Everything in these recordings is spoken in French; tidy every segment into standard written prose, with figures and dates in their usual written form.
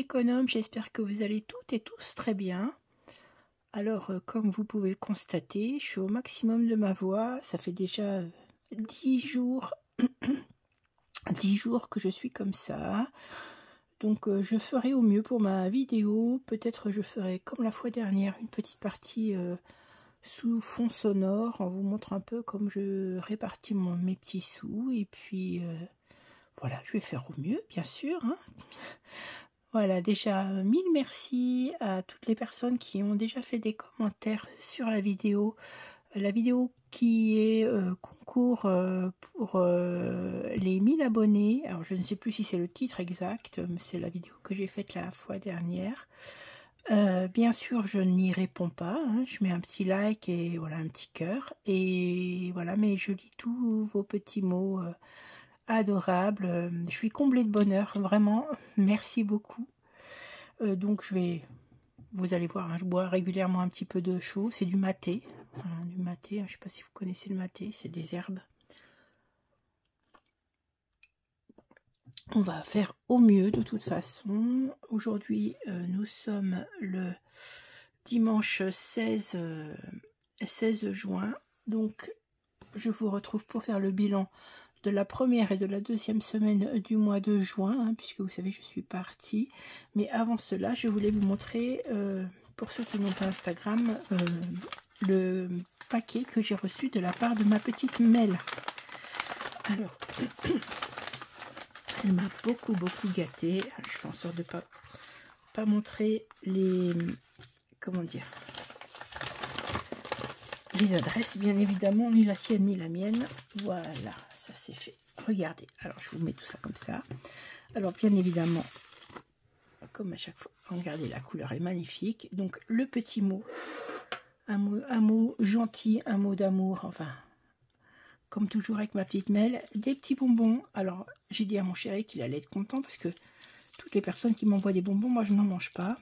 économes, j'espère que vous allez toutes et tous très bien. Alors, comme vous pouvez le constater, je suis au maximum de ma voix. Ça fait déjà 10 jours, 10 jours que je suis comme ça. Donc, je ferai au mieux pour ma vidéo. Peut-être je ferai, comme la fois dernière, une petite partie sous fond sonore, en vous montrant un peu comme je répartis mes petits sous. Et puis, voilà, je vais faire au mieux, bien sûr, hein. Voilà, déjà, mille merci à toutes les personnes qui ont déjà fait des commentaires sur la vidéo. La vidéo qui est concours pour les 1000 abonnés. Alors, je ne sais plus si c'est le titre exact, mais c'est la vidéo que j'ai faite la fois dernière. Bien sûr, je n'y réponds pas, hein. Je mets un petit like et voilà, un petit cœur. Et voilà, mais je lis tous vos petits mots adorables. Je suis comblée de bonheur, vraiment. Merci beaucoup. Donc vous allez voir, hein, je bois régulièrement un petit peu de chaud. C'est du maté. Voilà, du maté. Je ne sais pas si vous connaissez le maté, c'est des herbes. On va faire au mieux de toute façon. Aujourd'hui, nous sommes le dimanche 16 juin. Donc, je vous retrouve pour faire le bilan de la première et de la deuxième semaine du mois de juin, hein, puisque vous savez, je suis partie. Mais avant cela, je voulais vous montrer, pour ceux qui n'ont pas Instagram, le paquet que j'ai reçu de la part de ma petite Mel. Alors, elle m'a beaucoup gâtée. Je fais en sorte de pas montrer les... comment dire, les adresses, bien évidemment, ni la sienne ni la mienne. Voilà, ça c'est fait. Regardez, alors je vous mets tout ça comme ça. Alors bien évidemment, comme à chaque fois, regardez, la couleur est magnifique. Donc le petit mot, un mot gentil, un mot d'amour, enfin, comme toujours avec ma petite Mel, des petits bonbons. Alors j'ai dit à mon chéri qu'il allait être content parce que toutes les personnes qui m'envoient des bonbons, moi je n'en mange pas.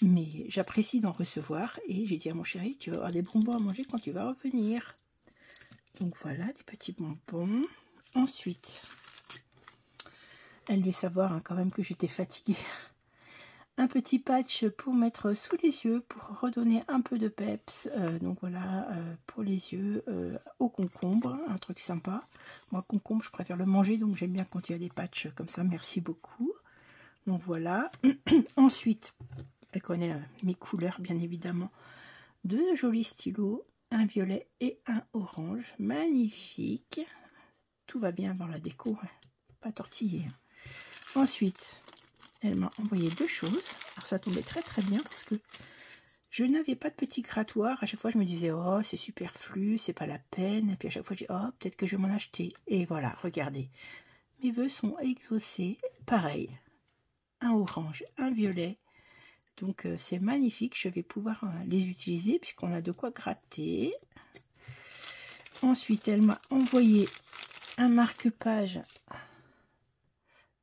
Mais j'apprécie d'en recevoir. Et j'ai dit à mon chéri, tu vas avoir des bonbons à manger quand tu vas revenir. Donc voilà, des petits bonbons. Ensuite, elle devait savoir hein, quand même que j'étais fatiguée. Un petit patch pour mettre sous les yeux, pour redonner un peu de peps. Donc voilà, pour les yeux, au concombre, un truc sympa. Moi, concombre, je préfère le manger, donc j'aime bien quand il y a des patchs comme ça. Merci beaucoup. Donc voilà. Ensuite, elle connaît mes couleurs, bien évidemment. Deux jolis stylos, un violet et un orange. Magnifique. Tout va bien dans la déco, hein. Pas tortillé. Ensuite, elle m'a envoyé deux choses. Alors ça tombait très bien parce que je n'avais pas de petit grattoir. À chaque fois, je me disais, oh, c'est superflu, c'est pas la peine. Et puis à chaque fois, je dis, oh, peut-être que je vais m'en acheter. Et voilà, regardez. Mes vœux sont exaucés. Pareil. Un orange, un violet. Donc c'est magnifique, je vais pouvoir les utiliser puisqu'on a de quoi gratter. Ensuite, elle m'a envoyé un marque-page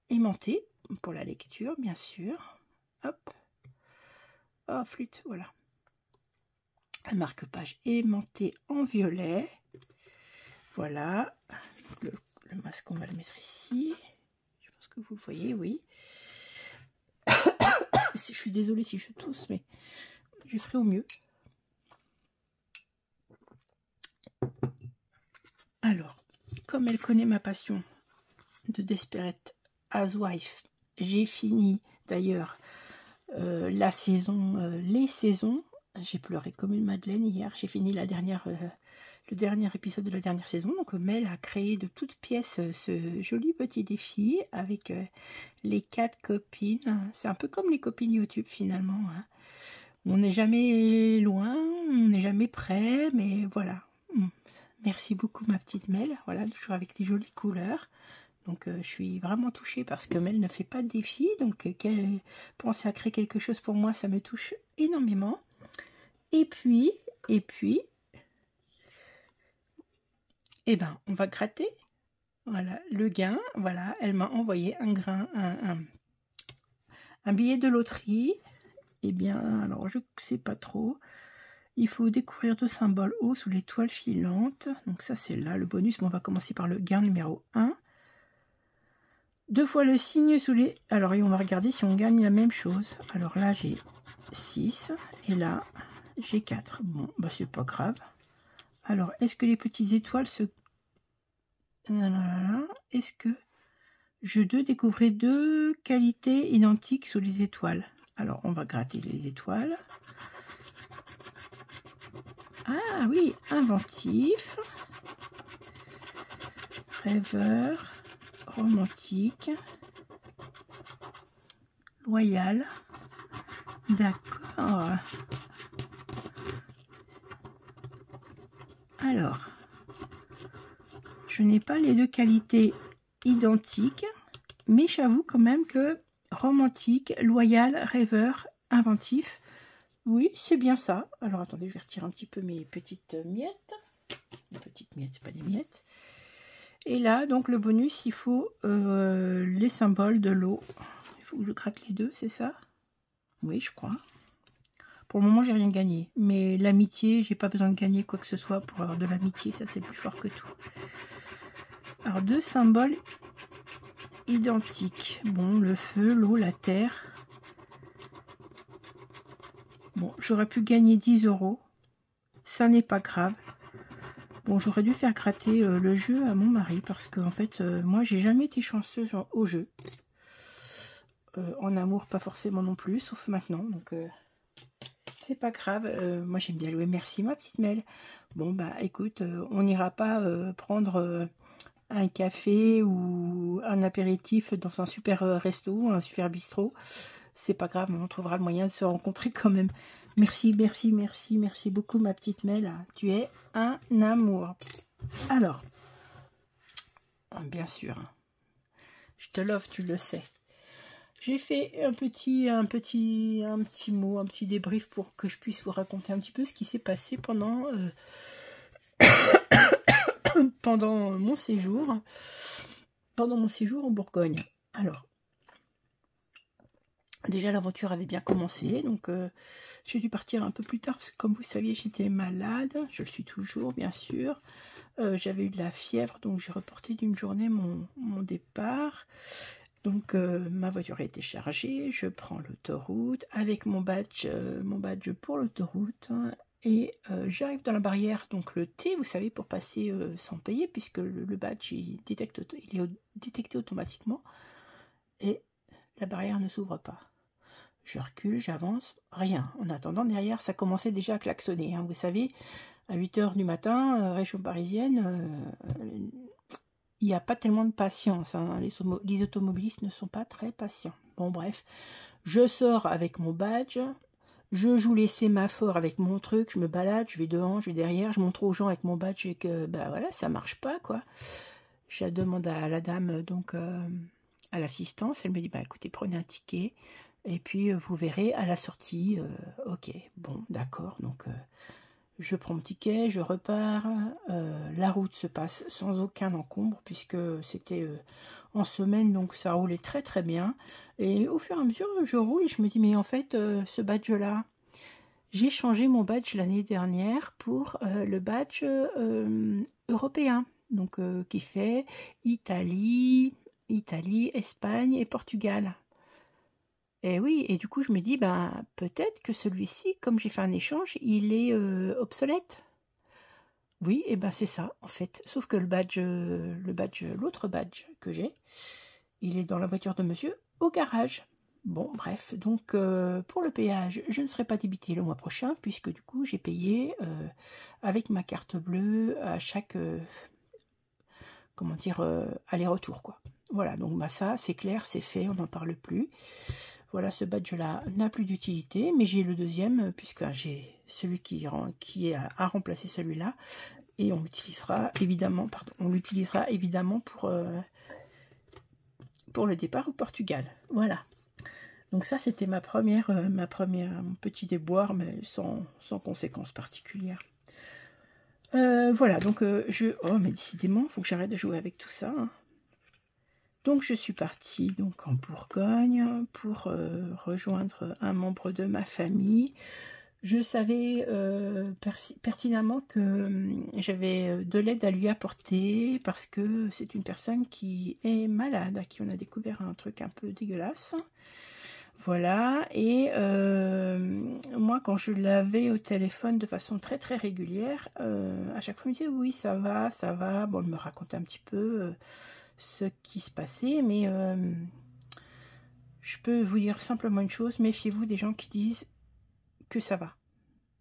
aimanté pour la lecture, bien sûr. Hop. Oh, flûte, voilà. Un marque-page aimanté en violet. Voilà. Le masque, on va le mettre ici. Je pense que vous le voyez, oui. Je suis désolée si je tousse, mais je ferai au mieux. Alors, comme elle connaît ma passion de Desperate Housewives, j'ai fini d'ailleurs la saison, les saisons. J'ai pleuré comme une madeleine hier. J'ai fini le dernier épisode de la dernière saison. Donc Mel a créé de toutes pièces ce joli petit défi avec les 4 copines. C'est un peu comme les copines YouTube finalement, hein. On n'est jamais loin, on n'est jamais près, mais voilà. Merci beaucoup ma petite Mel. Voilà, toujours avec des jolies couleurs. Donc je suis vraiment touchée parce que Mel ne fait pas de défi. Donc qu'elle pense à créer quelque chose pour moi, ça me touche énormément. Et puis, eh ben, on va gratter. Voilà, le gain. Voilà, elle m'a envoyé un grain, un billet de loterie. Eh bien, alors je ne sais pas trop. Il faut découvrir deux symboles hauts sous les toiles filantes. Donc ça, c'est là le bonus. Mais on va commencer par le gain numéro 1. 2 fois le signe sous les... Alors, et on va regarder si on gagne la même chose. Alors là, j'ai 6 et là, j'ai 4. Bon, bah c'est pas grave. Alors, est-ce que les petites étoiles se... Est-ce que je dois découvrir 2 qualités identiques sous les étoiles? Alors, on va gratter les étoiles. Ah oui, inventif, rêveur, romantique, loyal. D'accord. Alors, je n'ai pas les 2 qualités identiques, mais j'avoue quand même que romantique, loyal, rêveur, inventif, oui, c'est bien ça. Alors, attendez, je vais retirer un petit peu mes petites miettes. Les petites miettes, c'est pas des miettes. Et là, donc, le bonus, il faut les symboles de l'eau. Il faut que je gratte les 2, c'est ça? Oui, je crois. Pour le moment, j'ai rien gagné. Mais l'amitié, j'ai pas besoin de gagner quoi que ce soit pour avoir de l'amitié. Ça, c'est plus fort que tout. Alors, 2 symboles identiques. Bon, le feu, l'eau, la terre. Bon, j'aurais pu gagner 10 €. Ça n'est pas grave. Bon, j'aurais dû faire gratter le jeu à mon mari parce que en fait, moi, j'ai jamais été chanceuse au jeu. En amour, pas forcément non plus, sauf maintenant. Donc, c'est pas grave. Moi, j'aime bien jouer. Merci, ma petite Mel. Bon, bah, écoute, on n'ira pas prendre un café ou un apéritif dans un super resto, un super bistrot. C'est pas grave, on trouvera le moyen de se rencontrer quand même. Merci, merci, merci, merci beaucoup, ma petite Mel. Tu es un amour. Alors, bien sûr, je te l'offre, tu le sais. J'ai fait un petit mot, un petit débrief pour que je puisse vous raconter un petit peu ce qui s'est passé pendant pendant mon séjour en Bourgogne. Alors, déjà l'aventure avait bien commencé, donc j'ai dû partir un peu plus tard parce que comme vous saviez j'étais malade, je le suis toujours bien sûr. J'avais eu de la fièvre, donc j'ai reporté d'une journée mon départ. Donc ma voiture a été chargée, je prends l'autoroute avec mon badge pour l'autoroute. Et j'arrive dans la barrière, donc le T, vous savez, pour passer sans payer, puisque le badge il est détecté automatiquement. Et la barrière ne s'ouvre pas. Je recule, j'avance, rien. En attendant, derrière, ça commençait déjà à klaxonner. Hein. Vous savez, à 8 h du matin, région parisienne, il n'y a pas tellement de patience. Hein. Les automobilistes ne sont pas très patients. Bon, bref, je sors avec mon badge. Je joue les sémaphores avec mon truc, je me balade, je vais devant, je vais derrière, je montre aux gens avec mon badge et que, bah voilà, ça marche pas, quoi. Je demande à la dame, donc, à l'assistance, elle me dit, bah écoutez, prenez un ticket, et puis vous verrez à la sortie, ok, bon, d'accord, donc, je prends mon ticket, je repars, la route se passe sans aucun encombre, puisque c'était en semaine, donc ça roulait très très bien. Et au fur et à mesure, je roule et je me dis, mais en fait, ce badge-là, j'ai changé mon badge l'année dernière pour le badge européen, donc qui fait Italie, Espagne et Portugal. Et oui, et du coup, je me dis, ben, peut-être que celui-ci, comme j'ai fait un échange, il est obsolète. Oui, et ben c'est ça, en fait. Sauf que l'autre badge que j'ai, il est dans la voiture de monsieur au garage. Bon, bref, donc pour le péage, je ne serai pas débité le mois prochain, puisque du coup, j'ai payé avec ma carte bleue à chaque, comment dire, aller-retour, quoi. Voilà, donc bah, ça, c'est clair, c'est fait, on n'en parle plus. Voilà, ce badge-là n'a plus d'utilité, mais j'ai le deuxième, puisque j'ai celui qui a remplacé celui-là, et on l'utilisera évidemment, pour le départ au Portugal. Voilà. Donc ça, c'était mon petit déboire, mais sans conséquences particulières. Voilà, donc oh, mais décidément, il faut que j'arrête de jouer avec tout ça. Hein. Donc je suis partie donc en Bourgogne pour rejoindre un membre de ma famille. Je savais pertinemment que j'avais de l'aide à lui apporter parce que c'est une personne qui est malade, à qui on a découvert un truc un peu dégueulasse. Voilà, et moi quand je l'avais au téléphone de façon très très régulière, à chaque fois elle me disait oui ça va, ça va. Bon, elle me racontait un petit peu ce qui se passait, mais je peux vous dire simplement une chose, méfiez-vous des gens qui disent que ça va.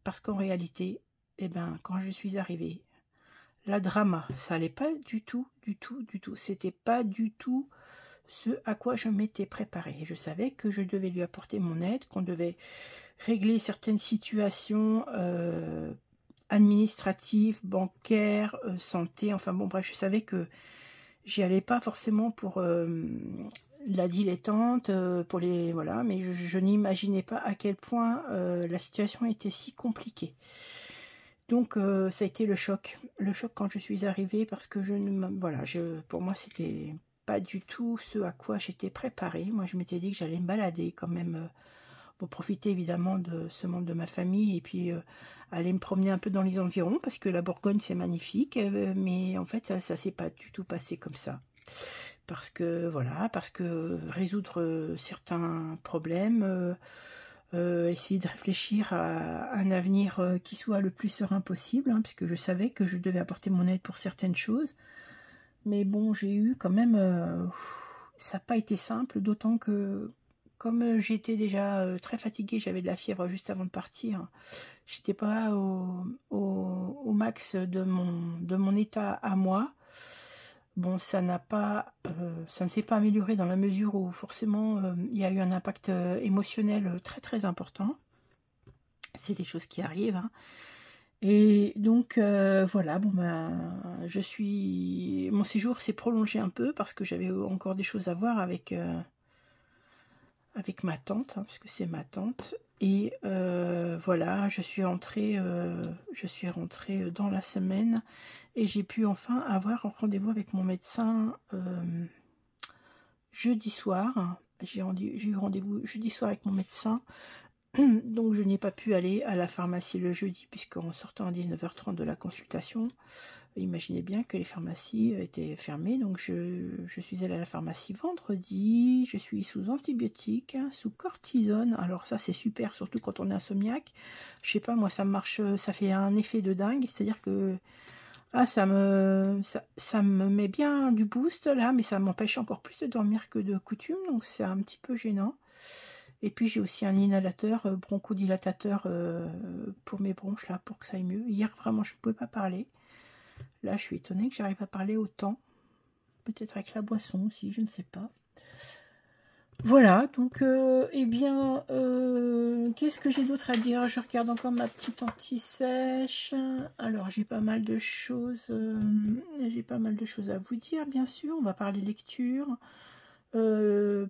Parce qu'en réalité, eh ben, quand je suis arrivée, la drama, ça allait pas du tout, du tout, du tout. C'était pas du tout ce à quoi je m'étais préparée. Je savais que je devais lui apporter mon aide, qu'on devait régler certaines situations administratives, bancaires, santé, enfin bon bref, je savais que j'y allais pas forcément pour la dilettante, pour les voilà, mais je n'imaginais pas à quel point la situation était si compliquée. Donc ça a été le choc quand je suis arrivée, parce que voilà, pour moi c'était pas du tout ce à quoi j'étais préparée. Moi je m'étais dit que j'allais me balader quand même, pour profiter évidemment de ce membre de ma famille, et puis aller me promener un peu dans les environs, parce que la Bourgogne c'est magnifique, mais en fait ça s'est pas du tout passé comme ça. Parce que voilà, parce que résoudre certains problèmes, essayer de réfléchir à un avenir qui soit le plus serein possible, hein, puisque je savais que je devais apporter mon aide pour certaines choses. Mais bon, j'ai eu quand même... ça n'a pas été simple, d'autant que comme j'étais déjà très fatiguée, j'avais de la fièvre juste avant de partir, j'étais pas au max de mon état à moi. Bon, ça ne s'est pas amélioré dans la mesure où forcément il y a eu un impact émotionnel très très important. C'est des choses qui arrivent, hein. Et donc voilà, bon ben mon séjour s'est prolongé un peu parce que j'avais encore des choses à voir avec ma tante, hein, puisque c'est ma tante. Et voilà, je suis rentrée dans la semaine, et j'ai pu enfin avoir un rendez-vous avec mon médecin jeudi soir. J'ai eu rendez-vous jeudi soir avec mon médecin, donc je n'ai pas pu aller à la pharmacie le jeudi, puisqu'en sortant à 19h30 de la consultation, imaginez bien que les pharmacies étaient fermées. Donc je suis allée à la pharmacie vendredi. Je suis sous antibiotiques, sous cortisone. Alors ça c'est super, surtout quand on est insomniaque. Je sais pas, moi ça marche, ça fait un effet de dingue. C'est-à-dire que ça me met bien du boost là, mais ça m'empêche encore plus de dormir que de coutume. Donc c'est un petit peu gênant. Et puis j'ai aussi un inhalateur bronchodilatateur pour mes bronches là, pour que ça aille mieux. Hier vraiment je ne pouvais pas parler. Là, je suis étonnée que j'arrive à parler autant. Peut-être avec la boisson aussi, je ne sais pas. Voilà, donc, eh bien, qu'est-ce que j'ai d'autre à dire? Je regarde encore ma petite anti-sèche. Alors, j'ai pas mal de choses. J'ai pas mal de choses à vous dire, bien sûr. On va parler lecture.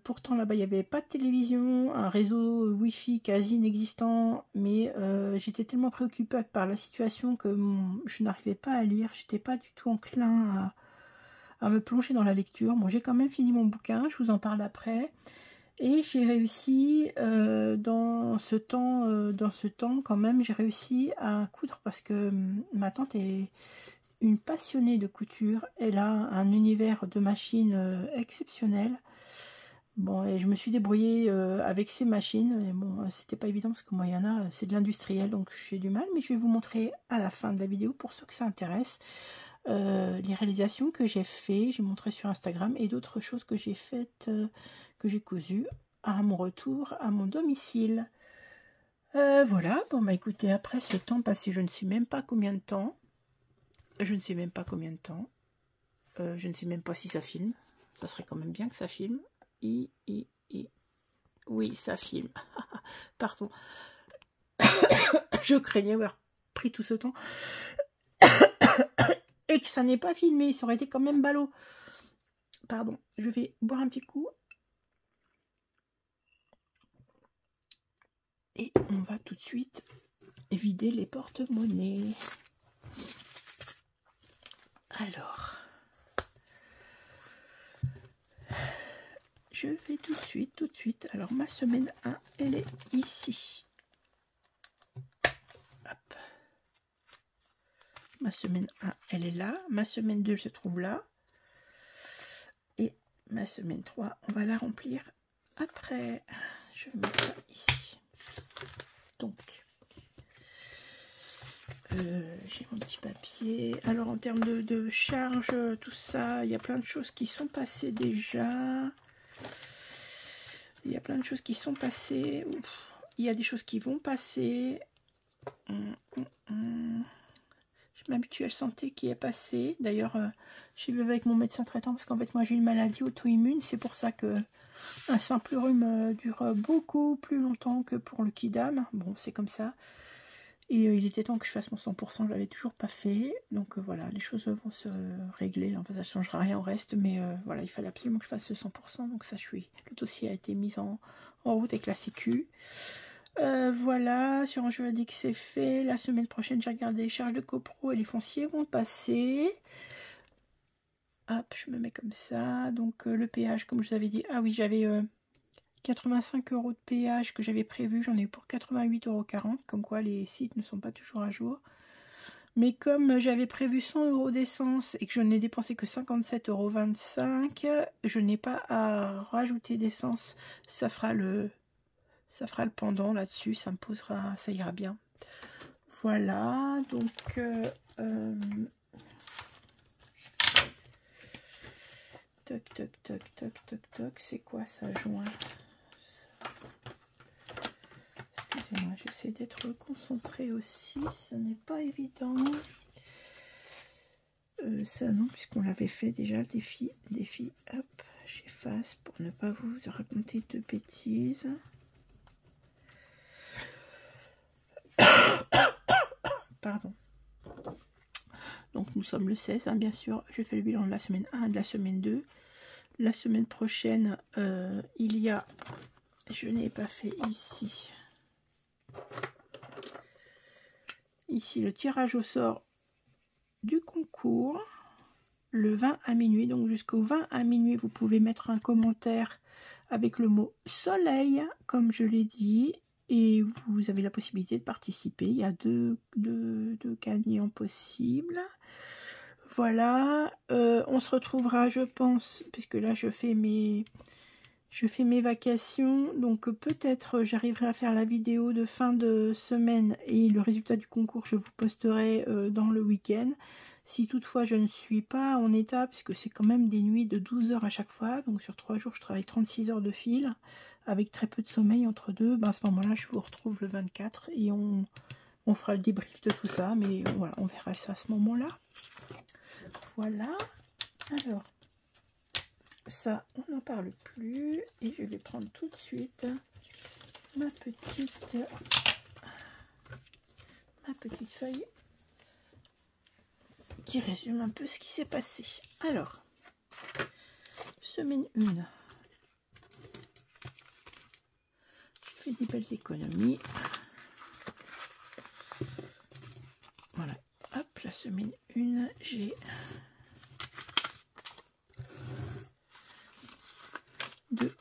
Pourtant, là-bas, il n'y avait pas de télévision, un réseau Wi-Fi quasi inexistant, mais j'étais tellement préoccupée par la situation que je n'arrivais pas à lire. J'étais pas du tout enclin à me plonger dans la lecture. Bon, j'ai quand même fini mon bouquin, je vous en parle après. Et j'ai réussi, dans ce temps quand même, j'ai réussi à coudre, parce que ma tante est une passionnée de couture. Elle a un univers de machines exceptionnel. Bon, et je me suis débrouillée avec ces machines. Et bon, c'était pas évident parce que moi, il y en a, c'est de l'industriel, donc j'ai du mal. Mais je vais vous montrer à la fin de la vidéo, pour ceux que ça intéresse, les réalisations que j'ai fait. J'ai montré sur Instagram, et d'autres choses que j'ai faites, que j'ai cousues à mon retour à mon domicile. Voilà, bon bah écoutez, après ce temps passé, je ne sais même pas combien de temps. Je ne sais même pas combien de temps. Je ne sais même pas si ça filme. Ça serait quand même bien que ça filme. Oui, ça filme. Pardon. Je craignais avoir pris tout ce temps et que ça n'ait pas filmé. Ça aurait été quand même ballot. Pardon. Je vais boire un petit coup. Et on va tout de suite vider les porte-monnaies. Alors, je vais tout de suite. Alors, ma semaine 1, elle est ici. Ma semaine 1, elle est là. Ma semaine 2 se trouve là. Et ma semaine 3, on va la remplir après. Je vais mettre ça ici. Donc, j'ai mon petit papier. Alors, en termes de charge, tout ça, il y a plein de choses qui sont passées déjà. Il y a plein de choses qui sont passées. Ouf. Il y a des choses qui vont passer. J'ai ma mutuelle santé qui est passée. D'ailleurs, j'ai vu avec mon médecin traitant parce qu'en fait, moi, j'ai une maladie auto-immune. C'est pour ça que un simple rhume dure beaucoup plus longtemps que pour le Kidam. Bon, c'est comme ça. Et il était temps que je fasse mon 100%. Je ne l'avais toujours pas fait. Donc voilà, les choses vont se régler. Enfin, ça ne changera rien au reste. Mais voilà, il fallait absolument que je fasse le 100%. Donc ça, le dossier a été mis en route avec la Sécu. Voilà, sur un juridique c'est fait. La semaine prochaine, j'ai regardé les charges de copro et les fonciers vont passer. Hop, je me mets comme ça. Donc le péage, comme je vous avais dit. Ah oui, j'avais 85 € de péage que j'avais prévu. J'en ai eu pour 88,40 €. Comme quoi, les sites ne sont pas toujours à jour. Mais comme j'avais prévu 100 € d'essence et que je n'ai dépensé que 57,25 €, je n'ai pas à rajouter d'essence. Ça fera le pendant là-dessus, ça me posera, ça ira bien. Voilà, donc toc toc toc toc toc toc, c'est quoi ça, joint? Excusez-moi, j'essaie d'être concentrée aussi, ce n'est pas évident. Ça non, puisqu'on l'avait fait déjà, le défi, hop, j'efface pour ne pas vous raconter de bêtises. Pardon. Donc nous sommes le 16, hein, bien sûr. Je fais le bilan de la semaine 1 et de la semaine 2. La semaine prochaine, il y a... Je n'ai pas fait ici. Ici, le tirage au sort du concours. Le 20 à minuit. Donc jusqu'au 20 à minuit, vous pouvez mettre un commentaire avec le mot soleil, comme je l'ai dit. Et vous avez la possibilité de participer. Il y a deux gagnants possibles. Voilà. On se retrouvera, je pense, puisque là je fais mes vacations. Donc peut-être j'arriverai à faire la vidéo de fin de semaine et le résultat du concours, je vous posterai dans le week-end. Si toutefois je ne suis pas en état, puisque c'est quand même des nuits de 12 heures à chaque fois. Donc sur 3 jours, je travaille 36 heures de fil. Avec très peu de sommeil entre deux, ben à ce moment-là, je vous retrouve le 24 et on fera le débrief de tout ça. Mais voilà, on verra ça à ce moment-là. Voilà. Alors, ça, on n'en parle plus. Et je vais prendre tout de suite ma petite feuille qui résume un peu ce qui s'est passé. Alors, semaine 1. Des belles économies. Voilà, hop, la semaine 1, j'ai 2,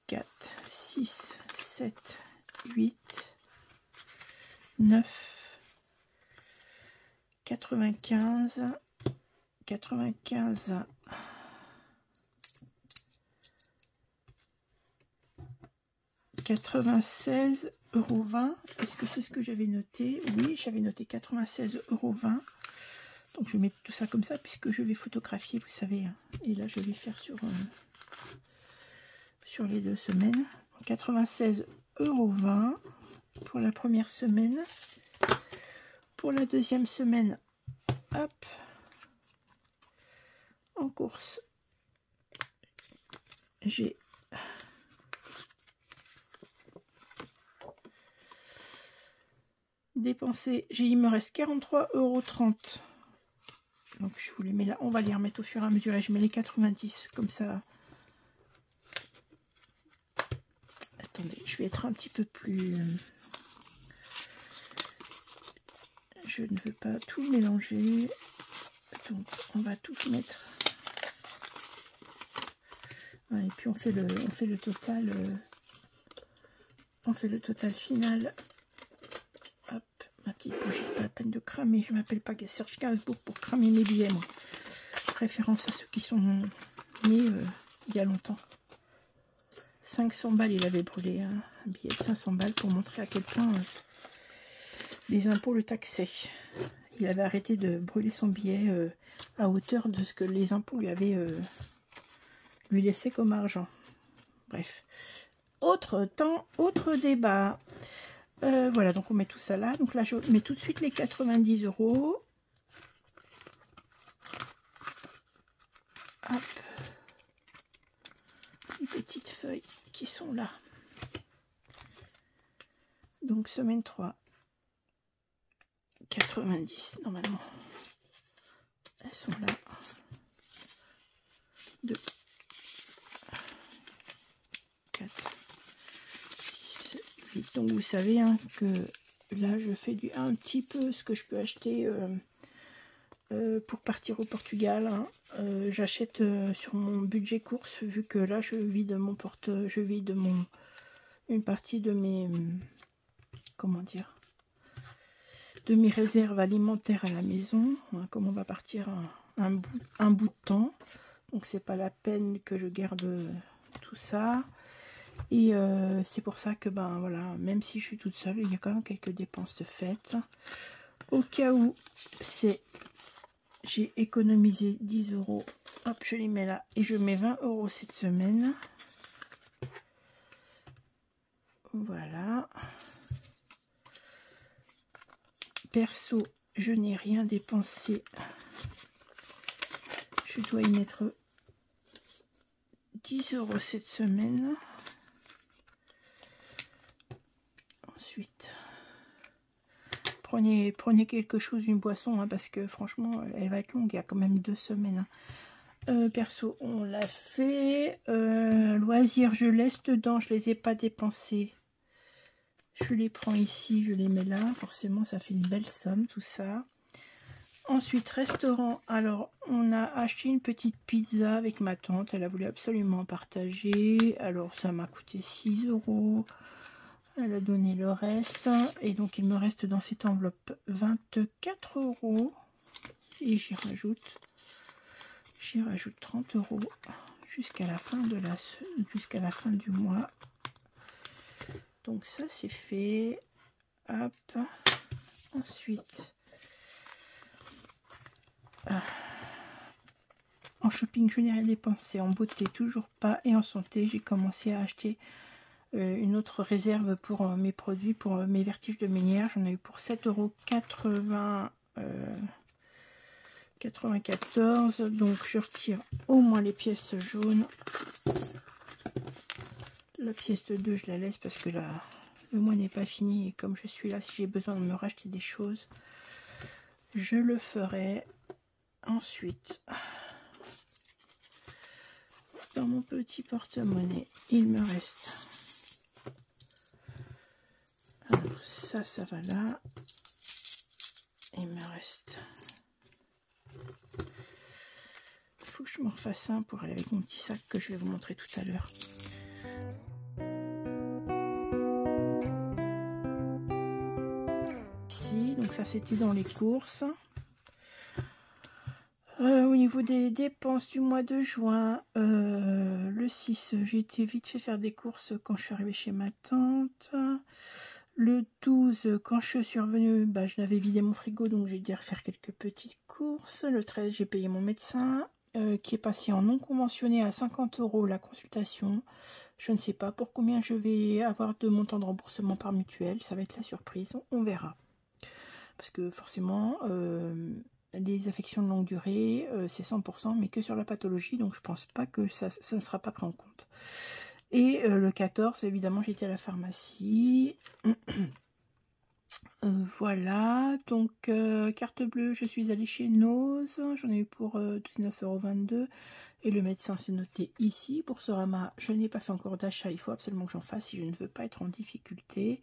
4, 6, 7, 8, 9, 95, 96,20 €. Est-ce que c'est ce que j'avais noté? Oui, j'avais noté 96,20 €. Donc je vais mettre tout ça comme ça puisque je vais photographier, vous savez. Et là, je vais faire sur les 2 semaines. 96,20 € pour la première semaine. Pour la deuxième semaine, hop, en course, j'ai dépensé, il me reste 43,30 €. Donc je vous les mets là, on va les remettre au fur et à mesure. Là, je mets les 90 comme ça. Attendez, je vais être un petit peu plus... Je ne veux pas tout mélanger. Donc on va tout mettre. Ouais, et puis on fait le total. On fait le total final. Hop, Ma petite bougie, pas la peine de cramer. Je m'appelle pas Serge Gainsbourg pour cramer mes billets, moi. Référence à ceux qui sont nés il y a longtemps. 500 balles, il avait brûlé un billet de 500 balles pour montrer à quel point les impôts le taxaient. Il avait arrêté de brûler son billet à hauteur de ce que les impôts lui avaient lui laissé comme argent. Bref. Autre temps, autre débat. Voilà, donc on met tout ça là. Donc là, je mets tout de suite les 90 €. Hop. Les petites feuilles qui sont là. Donc semaine 3. 90 normalement. Elles sont là. 2, 4, 6, 8. Donc vous savez hein, que là je fais un petit peu ce que je peux acheter pour partir au Portugal. Hein. J'achète sur mon budget course vu que là je vide une partie de mes comment dire, de mes réserves alimentaires à la maison, hein, comme on va partir un bout de temps, donc c'est pas la peine que je garde tout ça. Et c'est pour ça que ben voilà, même si je suis toute seule, il y a quand même quelques dépenses de fête. Au cas où j'ai économisé 10 €, hop, je les mets là et je mets 20 € cette semaine. Voilà. Perso, je n'ai rien dépensé. Je dois y mettre 10 € cette semaine. Ensuite, prenez quelque chose, une boisson, hein, parce que franchement, elle va être longue. Il y a quand même 2 semaines. Hein. Perso, on l'a fait. Loisirs, je laisse dedans. Je les ai pas dépensés. Je les prends ici, je les mets là. Forcément, ça fait une belle somme, tout ça. Ensuite, restaurant. Alors, on a acheté une petite pizza avec ma tante. Elle a voulu absolument partager. Alors, ça m'a coûté 6 €. Elle a donné le reste. Et donc, il me reste dans cette enveloppe 24 €. Et j'y rajoute 30 € jusqu'à la fin du mois. Donc ça c'est fait. Hop. Ensuite, en shopping, je n'ai rien dépensé. En beauté, toujours pas. Et en santé, j'ai commencé à acheter une autre réserve pour mes produits, pour mes vertiges de Ménière. J'en ai eu pour 7,94 €. Donc je retire au moins les pièces jaunes. La pièce de 2, je la laisse parce que là, le mois n'est pas fini. Et comme je suis là, si j'ai besoin de me racheter des choses, je le ferai. Ensuite, dans mon petit porte-monnaie, il me reste... Alors ça va là. Il me reste... Il faut que je me refasse un pour aller avec mon petit sac que je vais vous montrer tout à l'heure. Ici, donc ça c'était dans les courses. Au niveau des dépenses du mois de juin, le 6, j'ai été vite fait faire des courses quand je suis arrivée chez ma tante. Le 12, quand je suis revenue, bah, je l'avais vidé mon frigo, donc j'ai dû refaire quelques petites courses. Le 13, j'ai payé mon médecin, qui est passé en non conventionné à 50 € la consultation. Je ne sais pas pour combien je vais avoir de montant de remboursement par mutuelle. Ça va être la surprise, on verra. Parce que forcément... les affections de longue durée, c'est 100%, mais que sur la pathologie, donc je pense pas que ça ne sera pas pris en compte. Et le 14, évidemment, j'étais à la pharmacie. Voilà, donc carte bleue, je suis allée chez Nose, j'en ai eu pour 19,22 €. Et le médecin s'est noté ici. Pour Sorama, je n'ai pas fait encore d'achat, il faut absolument que j'en fasse si je ne veux pas être en difficulté.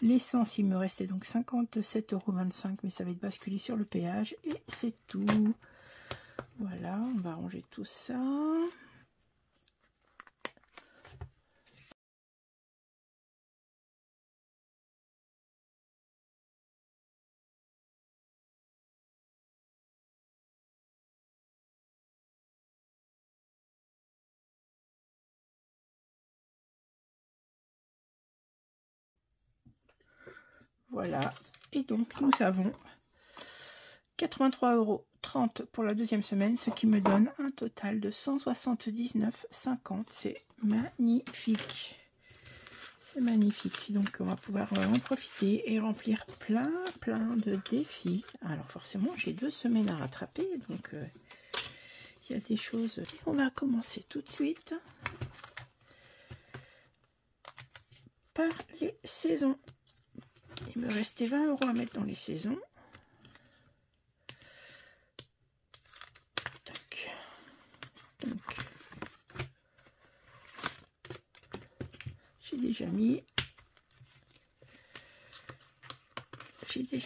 L'essence, il me restait donc 57,25 €, mais ça va être basculé sur le péage. Et c'est tout. Voilà, on va ranger tout ça. Voilà. Et donc, nous avons 83,30 € pour la deuxième semaine, ce qui me donne un total de 179,50 €. C'est magnifique. C'est magnifique. Donc, on va pouvoir en profiter et remplir plein de défis. Alors, forcément, j'ai 2 semaines à rattraper. Donc, il y a des choses. On va commencer tout de suite par les saisons. Il me restait 20 € à mettre dans les saisons. Tac. Donc, j'ai déjà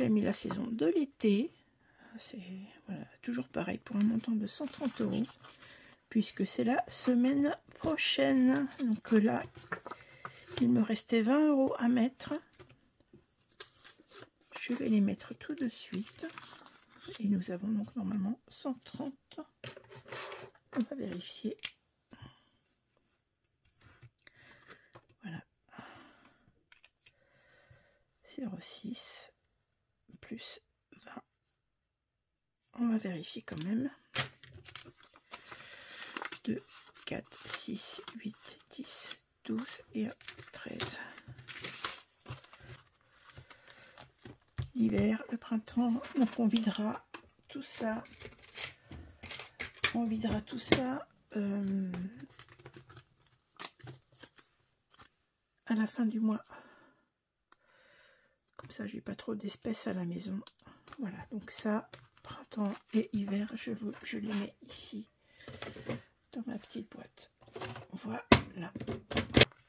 mis la saison de l'été. C'est voilà, toujours pareil pour un montant de 130 € puisque c'est la semaine prochaine. Donc là, il me restait 20 € à mettre. Je vais les mettre tout de suite. Et nous avons donc normalement 130. On va vérifier. Voilà. 0,6 plus 20. On va vérifier quand même. 2, 4, 6, 8, 10, 12 et 13. L'hiver, le printemps, donc on videra tout ça. On videra tout ça à la fin du mois. Comme ça, j'ai pas trop d'espèces à la maison. Voilà, donc ça, printemps et hiver, je les mets ici dans ma petite boîte. Voilà.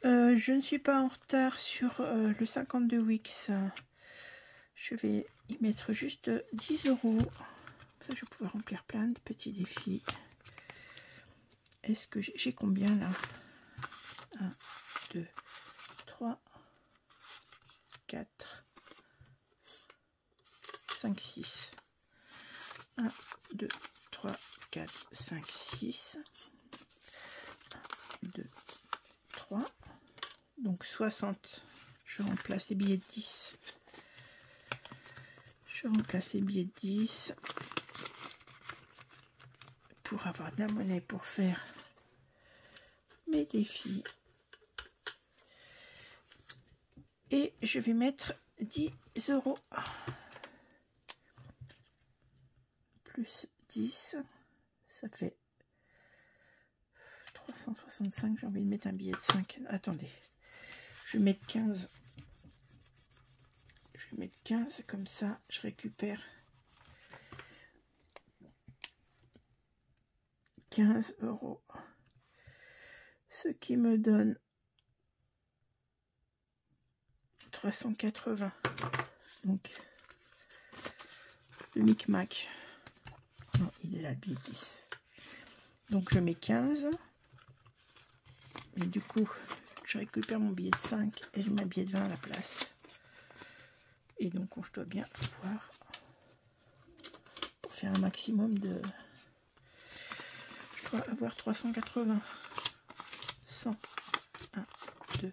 Je ne suis pas en retard sur le 52 Wix. Je vais y mettre juste 10 €. Ça, je vais pouvoir remplir plein de petits défis. Est-ce que j'ai combien là? 1, 2, 3, 4, 5, 6. 1, 2, 3, 4, 5, 6. 1, 2, 3. Donc 60. Je remplace les billets de 10. Je remplace les billets de 10 pour avoir de la monnaie pour faire mes défis. Et je vais mettre 10 € plus 10, ça fait 365. J'ai envie de mettre un billet de 5. Attendez, je vais mettre 15. Je vais mettre 15, comme ça je récupère 15 €. Ce qui me donne 380. Donc, le micmac. Non, il est là, le billet 10. Donc, je mets 15. Et du coup, je récupère mon billet de 5 et je mets un billet de 20 à la place. Et donc, je dois bien avoir, pour faire un maximum de... Je dois avoir 380. 100. 1, 2,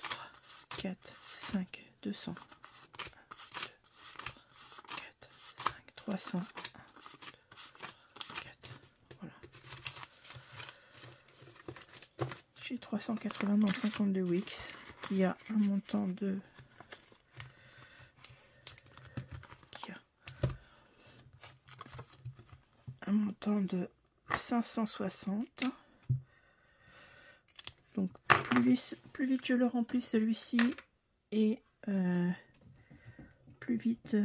3, 4, 5, 200. 1, 2, 3, 4, 5, 300. 1, 2, 3, 4. Voilà. J'ai 380 dans le 52 Wix. Il y a un montant de... un montant de 560. Donc plus vite je le remplis celui-ci et plus vite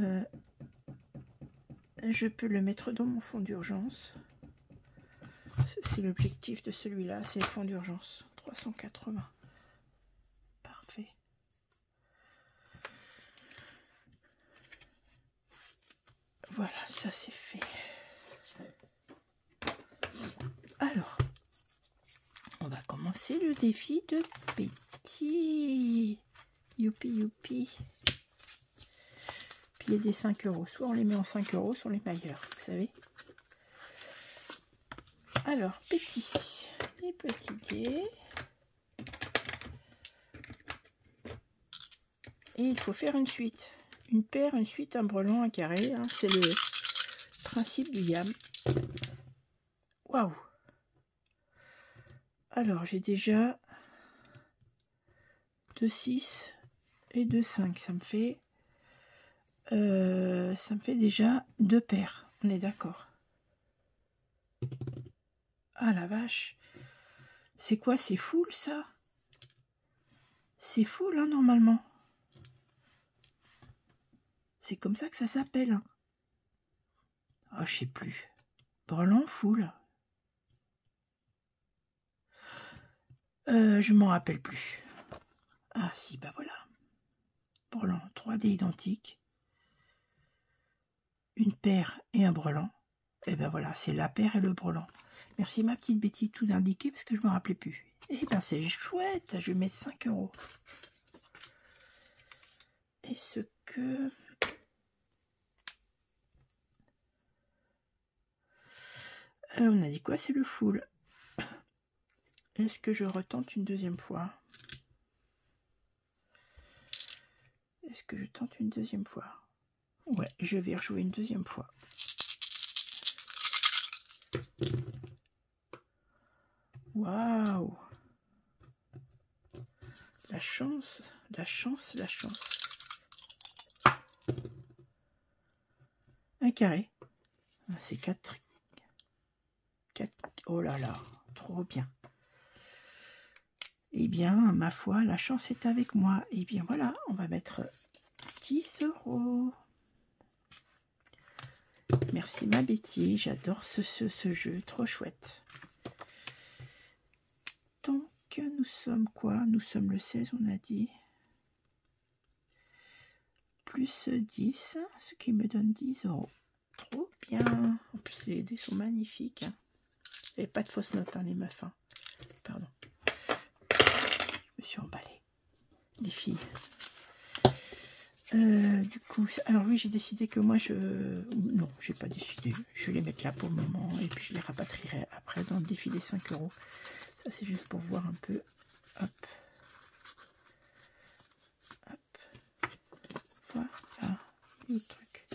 je peux le mettre dans mon fonds d'urgence. C'est l'objectif de celui-là, c'est le fonds d'urgence. 380. Parfait. Voilà, ça c'est fait. Alors, on va commencer le défi de Betty. Youpi, youpi. Puis il y a des 5 €. Soit on les met en 5 €, soit on les met ailleurs, vous savez. Alors, Betty. Les petits dés. Et il faut faire une suite. Une paire, une suite, un brelan, un carré. Hein, c'est le principe du yam. Waouh! Alors, j'ai déjà 2, 6 et 2, 5. Ça me fait déjà 2 paires. On est d'accord. Ah la vache! C'est quoi? C'est full ça? C'est full, hein, normalement. C'est comme ça que ça s'appelle. Hein. Ah, je sais plus. Brelan full. Je m'en rappelle plus. Ah si, bah voilà. Brelan 3D identique. Une paire et un brelan. Et ben voilà, c'est la paire et le brelan. Merci ma petite Betty tout d'indiquer parce que je me rappelais plus. Et ben c'est chouette, je mets 5 €. Est-ce que... on a dit quoi? C'est le full. Est-ce que je retente une deuxième fois? Est-ce que je tente une deuxième fois? Ouais, je vais rejouer une deuxième fois. Waouh! La chance, la chance, la chance. Un carré. C'est 4. Oh là là, trop bien. Eh bien, ma foi, la chance est avec moi. Eh bien, voilà, on va mettre 10 €. Merci ma Betty, j'adore ce jeu, trop chouette. Donc, nous sommes quoi? Nous sommes le 16, on a dit. Plus 10, ce qui me donne 10 €. Trop bien. En plus, les dés sont magnifiques. Il n'y avait pas de fausses notes, hein, les meufs. Hein. Pardon. Je me suis emballée. Les filles. Du coup, alors oui, j'ai décidé que moi, non, j'ai pas décidé. Je vais les mettre là pour le moment. Et puis, je les rapatrierai après dans le défi des 5 €. Ça, c'est juste pour voir un peu. Hop. Hop. Voilà. Et le truc.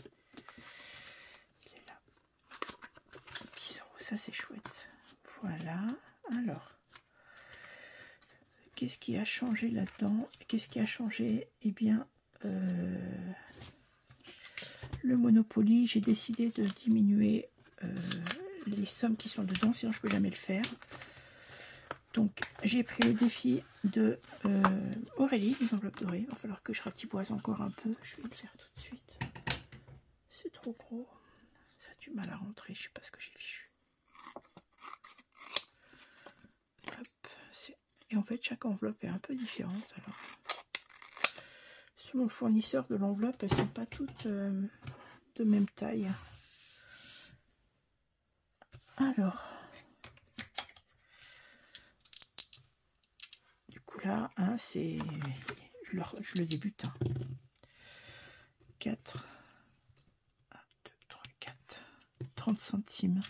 Il est là. 10 €, ça, c'est chouette. Voilà. Alors. Qu'est-ce qui a changé là-dedans? Qu'est-ce qui a changé? Eh bien, le Monopoly, j'ai décidé de diminuer les sommes qui sont dedans, sinon je ne peux jamais le faire. Donc, j'ai pris le défi de Aurélie, les enveloppes dorées. Il va falloir que je ratiboise encore un peu. Je vais le faire tout de suite. C'est trop gros. Ça a du mal à rentrer. Je ne sais pas ce que j'ai fichu. Hop. Et en fait, chaque enveloppe est un peu différente. Alors, selon le fournisseur de l'enveloppe, elles ne sont pas toutes de même taille. Alors, du coup là, hein, c'est, je le débute. Hein. 4, 1, 2, 3, 4, 30 centimes.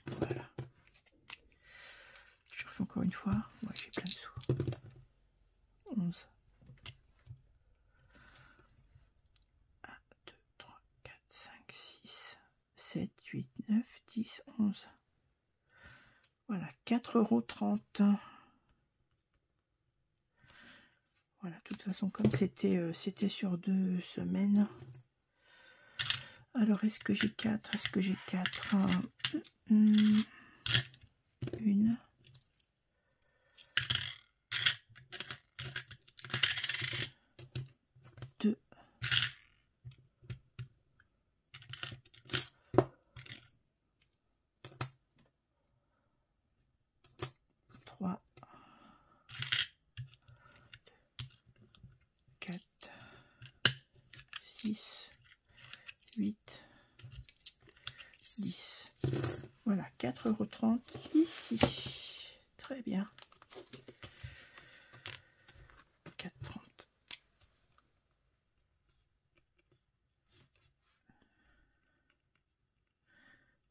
Voilà. Je refais encore une fois. Ouais, j'ai plein de sous. 11. 1, 2, 3, 4, 5, 6, 7, 8, 9, 10, 11. Voilà, 4,30 €. Voilà, de toute façon, comme c'était sur 2 semaines. Alors, est-ce que j'ai 4? Est-ce que j'ai 4? 1, 2, 3, 4, 6, 8, 10. Voilà, 4,30 € ici. Très bien. 4,30 €.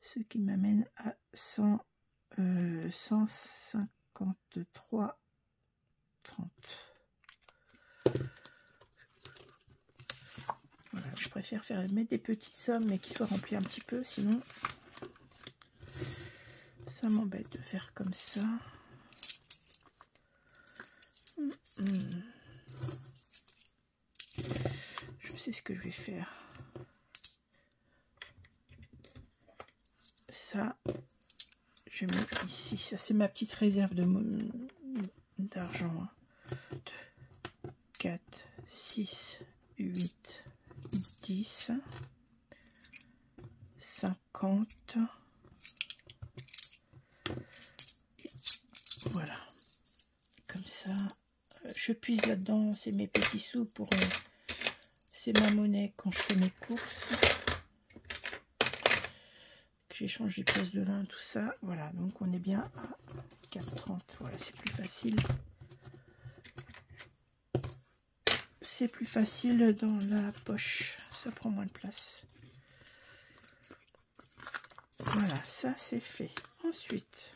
Ce qui m'amène à 153,30 €. préfère mettre des petits sommes mais qui soient remplis un petit peu, sinon ça m'embête de faire comme ça. Je sais ce que je vais faire. Ça, je mets ici. Ça, c'est ma petite réserve d'argent. 2, 4, 6, 8, 10, 50. Et voilà. Comme ça, je puise là-dedans. C'est mes petits sous pour... c'est ma monnaie quand je fais mes courses. J'échange les pièces de vin, tout ça. Voilà, donc on est bien à 4,30. Voilà, c'est plus facile. C'est plus facile dans la poche. Ça prend moins de place. Voilà, ça c'est fait. Ensuite,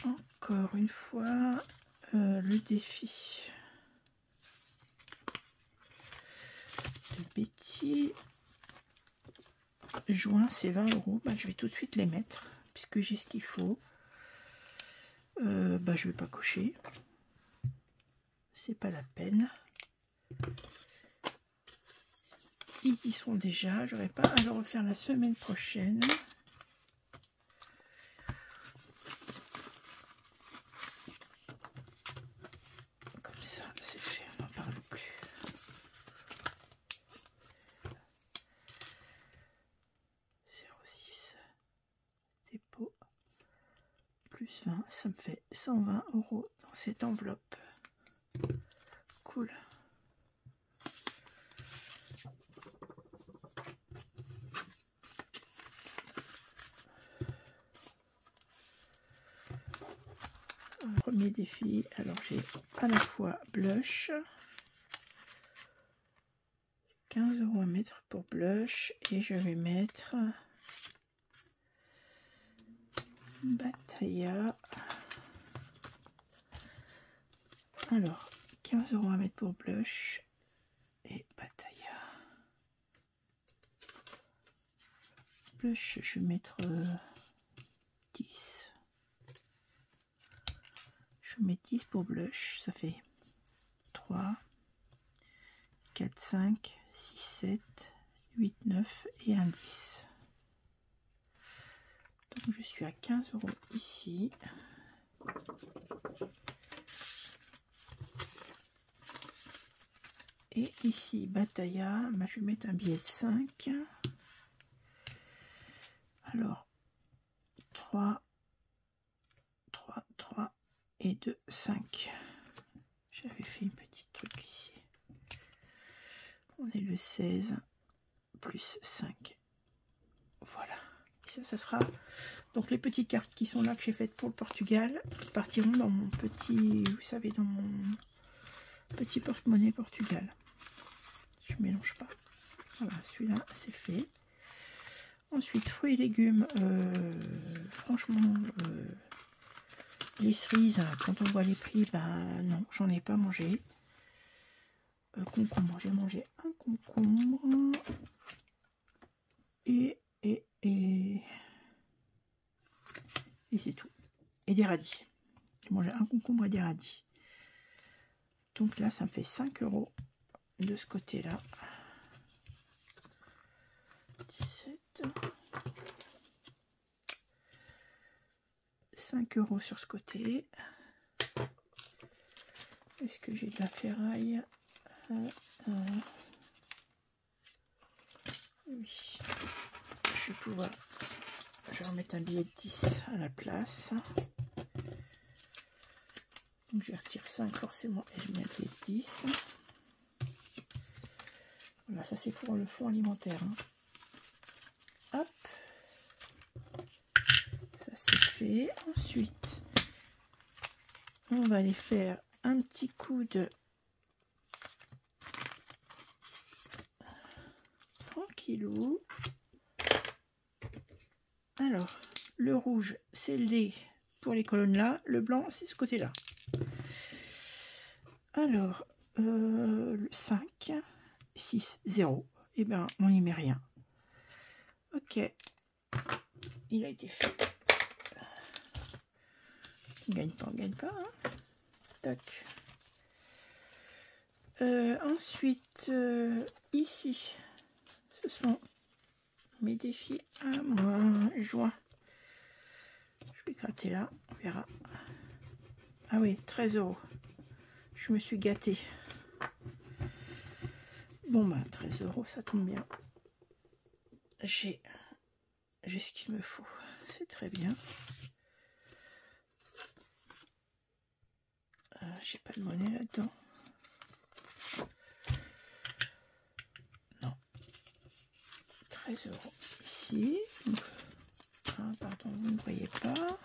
encore une fois, le défi de Betty. Juin, c'est 20 €. Bah, je vais tout de suite les mettre puisque j'ai ce qu'il faut. Bah, je vais pas cocher, c'est pas la peine. Ils y sont déjà, j'aurais pas à le refaire la semaine prochaine. Comme ça, c'est fait, on n'en parle plus. Dépôt plus 20, ça me fait 120 € dans cette enveloppe. Cool. Premier défi, alors j'ai à la fois blush, 15 € à mettre pour blush, et je vais mettre Bataya. Alors 15 € à mettre pour blush et Bataya. Blush, je vais mettre 10. Je mets 10 pour blush, ça fait 3, 4, 5, 6, 7, 8, 9 et un 10. Donc je suis à 15 € ici. Et ici, Bataya, bah, je vais mettre un billet de 5. Alors, 3, 3, 3 et 2, 5. J'avais fait une petite truc ici. On est le 16 plus 5. Voilà. Et ça sera donc les petites cartes qui sont là que j'ai faites pour le Portugal, qui partiront dans mon petit, vous savez, dans mon petit porte-monnaie Portugal. Je mélange pas. Voilà, celui-là c'est fait. Ensuite, fruits et légumes. Franchement, les cerises, quand on voit les prix, ben non, j'en ai pas mangé. Concombre, j'ai mangé un concombre et c'est tout. Et des radis. J'ai mangé un concombre et des radis. Donc là, ça me fait 5 € de ce côté-là. 17. 5 € sur ce côté. Est-ce que j'ai de la ferraille? Oui. Je vais pouvoir... Je vais remettre un billet de 10 à la place. Donc je retire 5 forcément et je mets un billet de 10. Voilà, ça c'est pour le fonds alimentaire. Hein. Hop. Ça c'est fait. Ensuite, on va aller faire un petit coup de... Tranquillou. Alors, le rouge, c'est le dé pour les colonnes là. Le blanc, c'est ce côté-là. Alors, le 5, 6, 0. Et bien, on n'y met rien. Ok. Il a été fait. On gagne pas, on gagne pas. Hein. Tac. Ensuite, ici, ce sont mes défis à moi. Juin. Je vais gratter là, on verra. Ah oui, 13 €. Je me suis gâtée. Bon bah 13 €, ça tombe bien. J'ai ce qu'il me faut. C'est très bien. J'ai pas de monnaie là-dedans. Non. 13 € ici. Ah, pardon, vous ne voyez pas.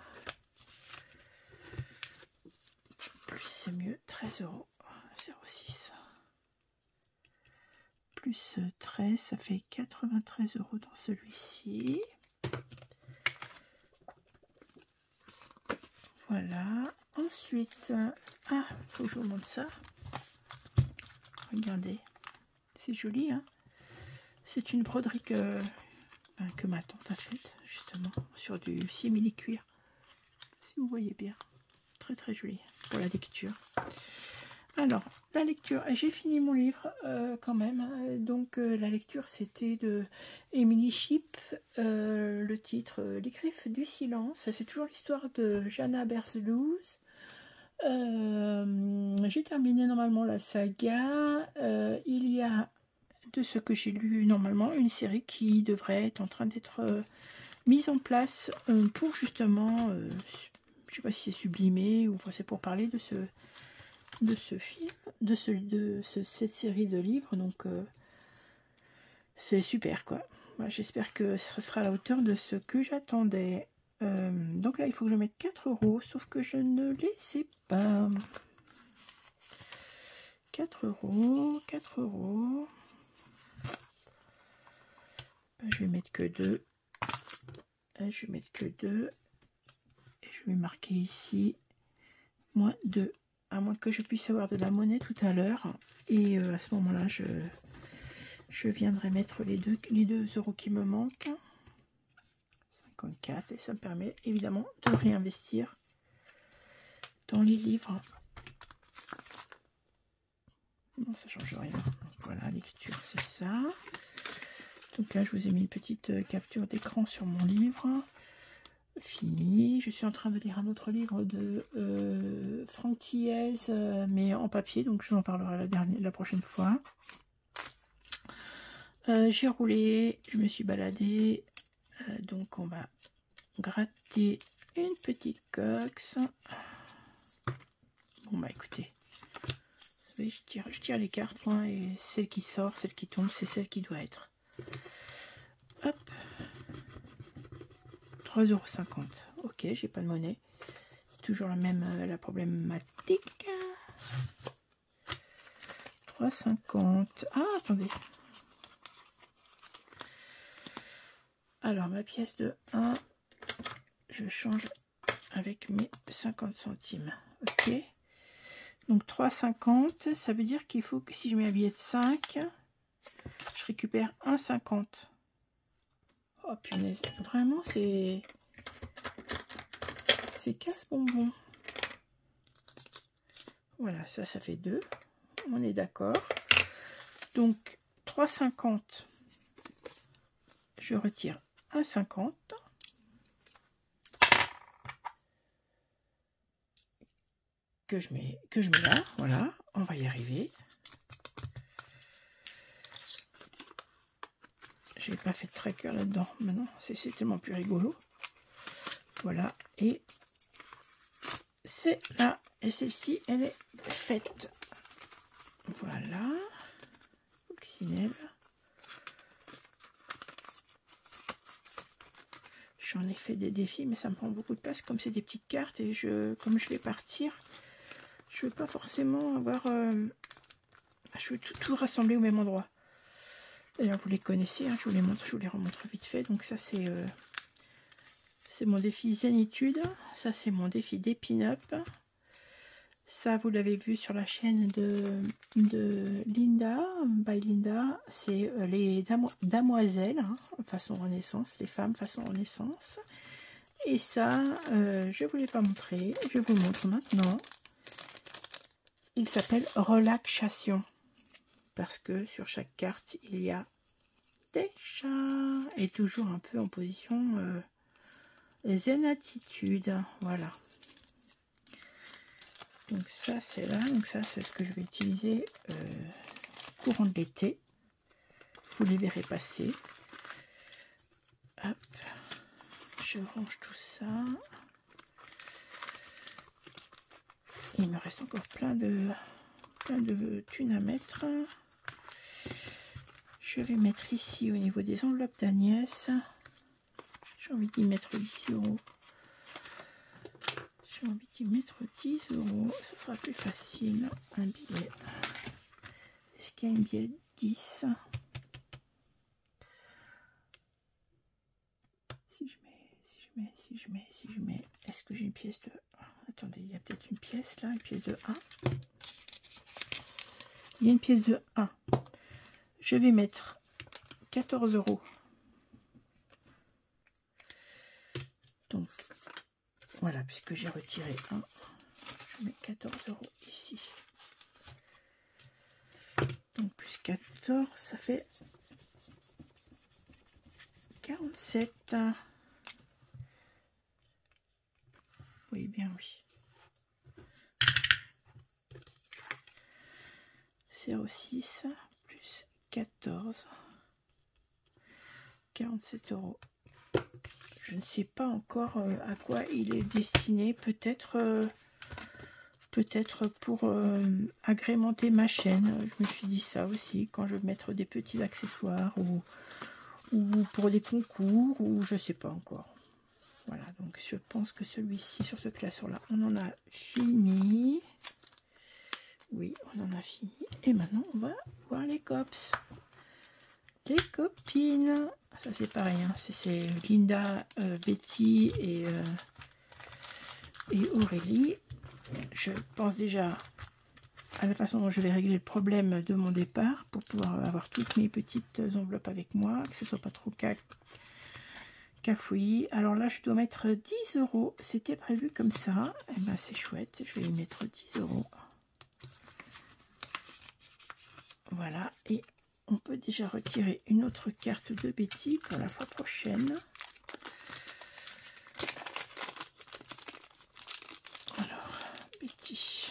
Plus c'est mieux. 13 €. 0,6. Plus 13, ça fait 93 € dans celui-ci. Voilà. Ensuite, ah, faut que je vous montre ça. Regardez, c'est joli, hein. C'est une broderie que ma tante a faite, justement, sur du simili cuir. Si vous voyez bien. Très très joli pour la lecture. Alors, la lecture, j'ai fini mon livre quand même. Donc, la lecture, c'était de Emily Shipp. Le titre, Les Griffes du Silence. C'est toujours l'histoire de Jana Berzelous. J'ai terminé normalement la saga. Il y a, de ce que j'ai lu normalement, une série qui devrait être en train d'être mise en place pour justement, je sais pas si c'est sublimé ou c'est pour parler de ce film, de cette série de livres. Donc c'est super quoi. Voilà, j'espère que ce sera à la hauteur de ce que j'attendais. Donc là il faut que je mette 4 €, sauf que je ne les sais pas. 4 €, 4 €. Ben, je vais mettre que 2. Je vais mettre que 2. Et je vais marquer ici moins 2. À moins que je puisse avoir de la monnaie tout à l'heure. Et à ce moment-là, je viendrai mettre les 2 € qui me manquent. 54. Et ça me permet évidemment de réinvestir dans les livres. Non, ça change rien. Donc, voilà, lecture, c'est ça. Donc là, je vous ai mis une petite capture d'écran sur mon livre. Fini. Je suis en train de lire un autre livre de Franck Thiès, mais en papier, donc je vous en parlerai la prochaine fois. J'ai roulé, je me suis baladée, donc on va gratter une petite coque. Bon bah écoutez, vous savez, je tire les cartes moi, et celle qui sort, celle qui tombe, c'est celle qui doit être. Hop, 3,50 €. Ok, j'ai pas de monnaie. Toujours la problématique. 3,50 €. Ah, attendez. Alors, ma pièce de 1, je change avec mes 50 centimes. Ok. Donc, 3,50 €, ça veut dire qu'il faut que si je mets un billet de 5, je récupère 1,50 €. Oh, punaise. Vraiment, c'est casse-bonbon. Voilà, ça fait 2. On est d'accord. Donc, 3,50 €. Je retire 1,50 € que je mets là. Voilà, on va y arriver. J'ai pas fait de tracker là-dedans. Maintenant, c'est tellement plus rigolo. Voilà, et c'est là. Et celle-ci, elle est faite. Voilà. Coccinelle. J'en ai fait des défis, mais ça me prend beaucoup de place. Comme c'est des petites cartes, et comme je vais partir, je veux pas forcément avoir... je veux tout rassembler au même endroit. D'ailleurs, vous les connaissez, hein, je vous les remontre vite fait. Donc ça, c'est mon défi Zénitude. Ça, c'est mon défi d'Épin-Up. Ça, vous l'avez vu sur la chaîne de Linda, by Linda. C'est les damoiselles, hein, façon Renaissance, les femmes façon Renaissance. Et ça, je ne vous l'ai pas montré, je vous montre maintenant. Il s'appelle Relaxation. Parce que sur chaque carte, il y a des chats. Et toujours un peu en position zen attitude. Voilà. Donc ça c'est là, donc ça c'est ce que je vais utiliser courant de l'été. Vous les verrez passer. Hop, je range tout ça. Il me reste encore plein de thunes à mettre. Je vais mettre ici au niveau des enveloppes d'Agnès. J'ai envie d'y mettre 10 €. J'ai envie d'y mettre 10 €, ça sera plus facile. Un billet. Est-ce qu'il y a un billet de 10? Si je mets, est-ce que j'ai une pièce de... Attendez, il y a peut-être une pièce là, une pièce de 1. Il y a une pièce de 1. Je vais mettre 14 €. Donc, voilà, puisque j'ai retiré 1, je mets 14 € ici. Donc, plus 14, ça fait 47. Oui, bien oui. 0,6 plus 14. 47 €. Je ne sais pas encore à quoi il est destiné. Peut-être pour agrémenter ma chaîne. Je me suis dit ça aussi quand je vais mettre des petits accessoires ou pour des concours ou je sais pas encore. Voilà, donc je pense que celui-ci sur ce classeur là, on en a fini. Oui, on en a fini. Et maintenant, on va voir les cops. Les copines. Ça, c'est pareil. Hein. C'est Linda, Betty et Aurélie. Je pense déjà à la façon dont je vais régler le problème de mon départ pour pouvoir avoir toutes mes petites enveloppes avec moi, que ce soit pas trop cafouillis. Alors là, je dois mettre 10 €. C'était prévu comme ça. Et ben, c'est chouette. Je vais y mettre 10 €. Voilà. Et on peut déjà retirer une autre carte de Betty pour la fois prochaine. Alors, Betty.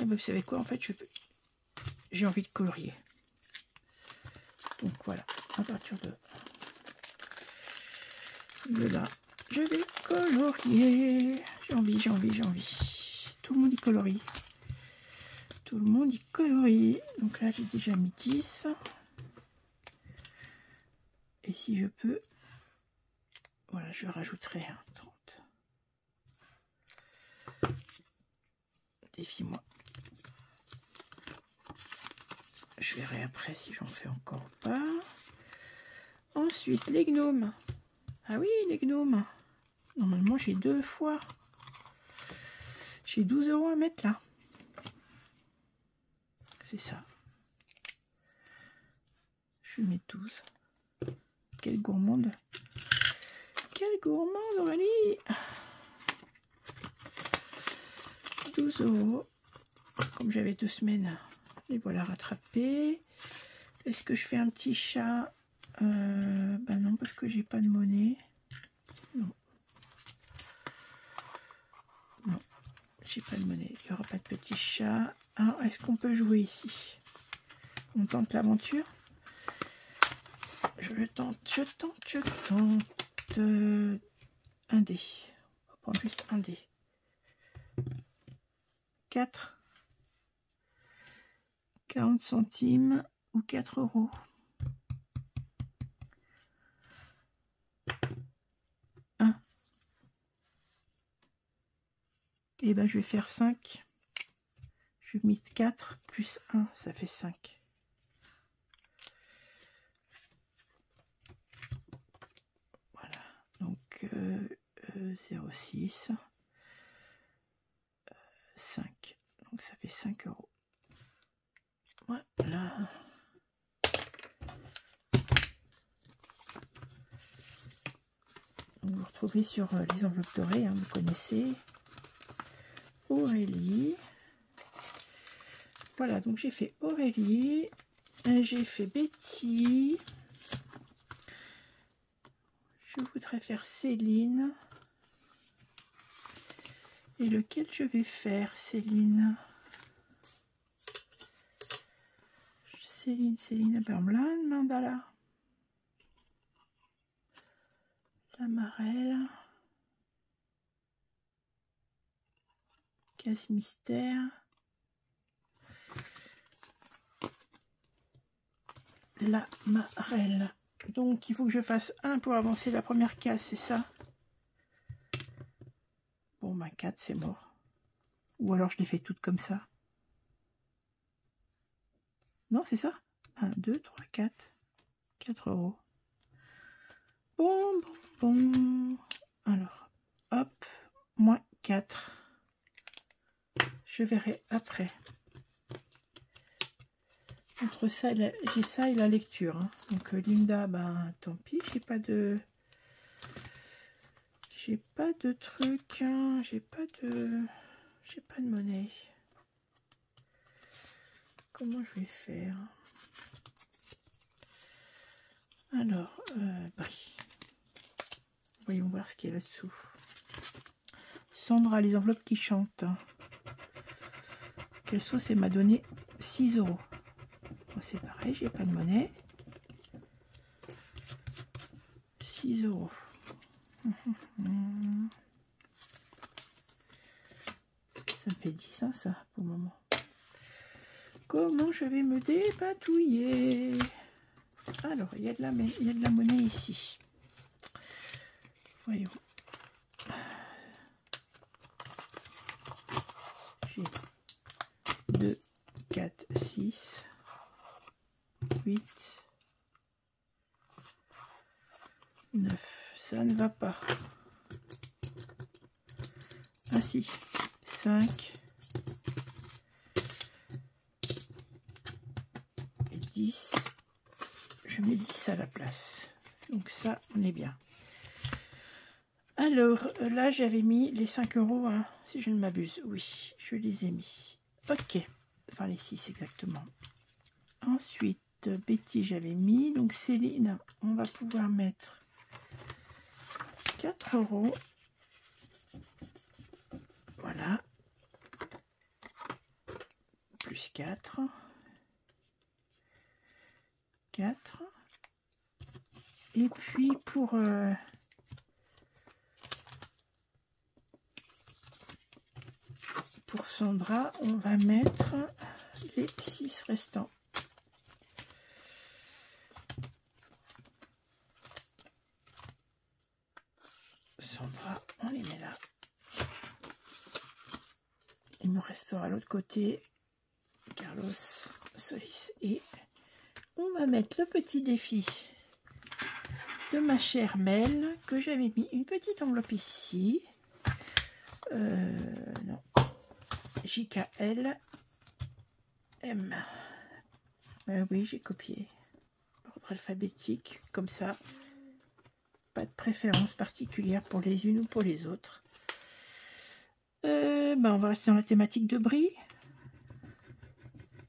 Et ben, vous savez quoi, en fait, j'ai envie de colorier. Donc voilà, à partir de là, je vais colorier. J'ai envie. Tout le monde y colorie. Tout le monde y colorie. Donc là, j'ai déjà mis 10. Et si je peux, voilà, je rajouterai 30. Défie-moi. Je verrai après si j'en fais encore ou pas. Ensuite, les gnomes. Ah oui, les gnomes. Normalement, j'ai 2 fois. J'ai 12 € à mettre là. C'est ça. Je vais mettre 12. Quelle gourmande. Quelle gourmande, Aurélie. 12 €. Comme j'avais 2 semaines, les voilà rattrapés. Est-ce que je fais un petit chat? Bah non, parce que j'ai pas de monnaie. Non. Non, j'ai pas de monnaie. Il n'y aura pas de petit chat. Alors, est-ce qu'on peut jouer ici? On tente l'aventure. Je tente. Un dé. On va prendre juste un dé. 4. 40 centimes ou 4 €. Et ben je vais faire 5. Je vais mettre 4 plus 1, ça fait 5. 0,6 5, donc ça fait 5 €. Voilà. Donc vous retrouvez sur les enveloppes dorées, hein, vous connaissez. Aurélie. Voilà, donc j'ai fait Aurélie, j'ai fait Betty. Je voudrais faire Céline. Et lequel je vais faire, Céline? Céline Bermlan, Mandala. La Marelle. Case mystère. La Marelle. Donc il faut que je fasse 1 pour avancer la première case, c'est ça? Bon, bah 4, c'est mort. Ou alors je les fais toutes comme ça. Non, c'est ça? 1, 2, 3, 4. 4 €. Bon. Alors, hop, moins 4. Je verrai après. Entre ça, j'ai ça et la lecture. Hein. Donc Linda, ben tant pis, j'ai pas de truc, hein. J'ai pas de monnaie. Comment je vais faire? Alors, Brie. Voyons voir ce qu'il y a là-dessous. Sandra, les enveloppes qui chantent. Quelle sauce elle m'a donné 6 €. C'est pareil, j'ai pas de monnaie. 6 €. Ça me fait 10, hein, ça, pour le moment. Comment je vais me dépatouiller? Alors, il y a de la monnaie ici. Voyons. J'ai 2, 4, 6, 8, 9. Ça ne va pas. Ah si. 5 et 10. Je mets 10 à la place. Donc ça, on est bien. Alors, là, j'avais mis les 5 €, hein, si je ne m'abuse. Oui, je les ai mis. Ok. Enfin, les 6 exactement. Ensuite, Betty, j'avais mis. Donc, Céline, on va pouvoir mettre 4 €. Voilà. Plus 4. 4. Et puis, pour Sandra, on va mettre les 6 restants. Sandra, on les met là. Il me restera l'autre côté Carlos Solis. Et on va mettre le petit défi de ma chère Mel, que j'avais mis une petite enveloppe ici. Non. JKL M. Oui, j'ai copié. Ordre alphabétique, comme ça. Pas de préférence particulière pour les unes ou pour les autres. On va rester dans la thématique de Brie.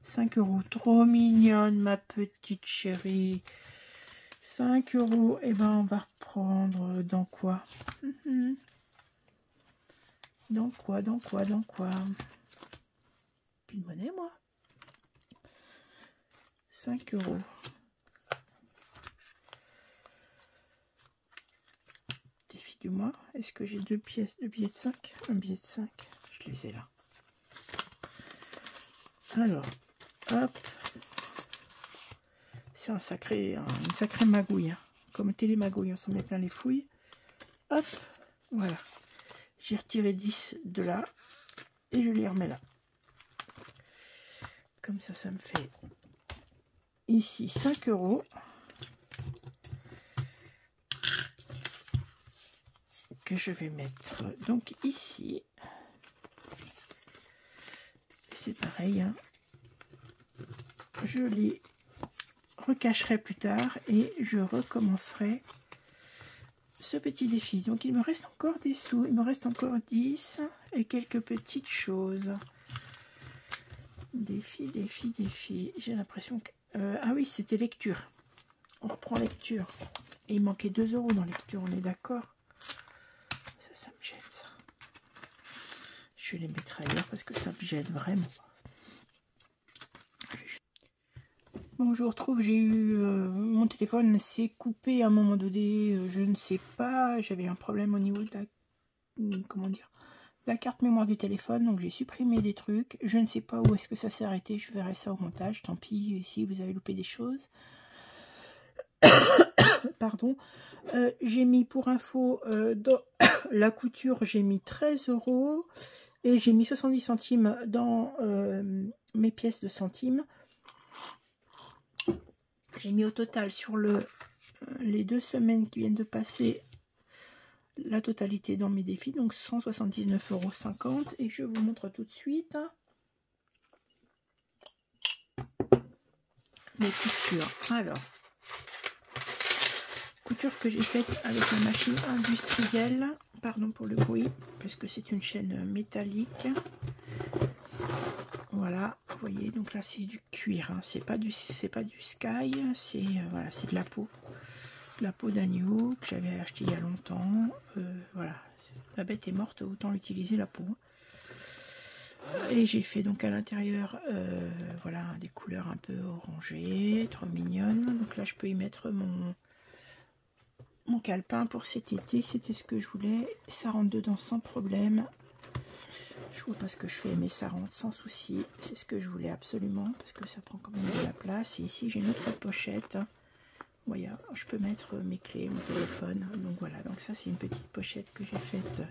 5 €. Trop mignonne, ma petite chérie. 5 €. Et ben, on va reprendre dans quoi? Dans quoi? Plus de monnaie, moi. 5 €. Défi du mois. Est-ce que j'ai deux billets de 5? Un billet de 5. Je les ai là. Alors, hop. C'est une sacrée magouille. Hein. Comme télémagouille, on s'en met plein les fouilles. Hop, voilà. J'ai retiré 10 de là. Et je les remets là. Comme ça, ça me fait ici 5 €. que je vais mettre donc ici. C'est pareil, hein. Je les recacherai plus tard et je recommencerai ce petit défi. Donc il me reste encore des sous, il me reste encore 10 et quelques petites choses. Défi. J'ai l'impression que... ah oui, c'était lecture. On reprend lecture. Et il manquait 2 € dans lecture, on est d'accord? Ça me gêne, ça. Je vais les mettre ailleurs parce que ça me gêne vraiment. Bon, je vous retrouve, j'ai eu... mon téléphone s'est coupé à un moment donné, je ne sais pas, j'avais un problème au niveau de la... comment dire, de la carte mémoire du téléphone, donc j'ai supprimé des trucs, je ne sais pas où est-ce que ça s'est arrêté, je verrai ça au montage, tant pis si vous avez loupé des choses. Pardon. J'ai mis pour info, dans la couture, j'ai mis 13 € et j'ai mis 70 centimes dans mes pièces de centimes. J'ai mis au total sur les 2 semaines qui viennent de passer la totalité dans mes défis, donc 179,50 € et je vous montre tout de suite mes coutures. Alors, couture que j'ai faite avec la machine industrielle, pardon pour le bruit, puisque c'est une chaîne métallique. Voilà, vous voyez, donc là c'est du cuir, hein. c'est pas du sky, c'est voilà, c'est de la peau d'agneau que j'avais acheté il y a longtemps. Voilà, la bête est morte, autant l'utiliser la peau. Et j'ai fait donc à l'intérieur, voilà, des couleurs un peu orangées, trop mignonnes. Donc là je peux y mettre mon calepin pour cet été, c'était ce que je voulais. Ça rentre dedans sans problème. Je vois pas ce que je fais, mais ça rentre sans souci. C'est ce que je voulais absolument, parce que ça prend quand même de la place. Et ici, j'ai une autre pochette. Vous voyez, je peux mettre mes clés, mon téléphone. Donc voilà, donc ça, c'est une petite pochette que j'ai faite.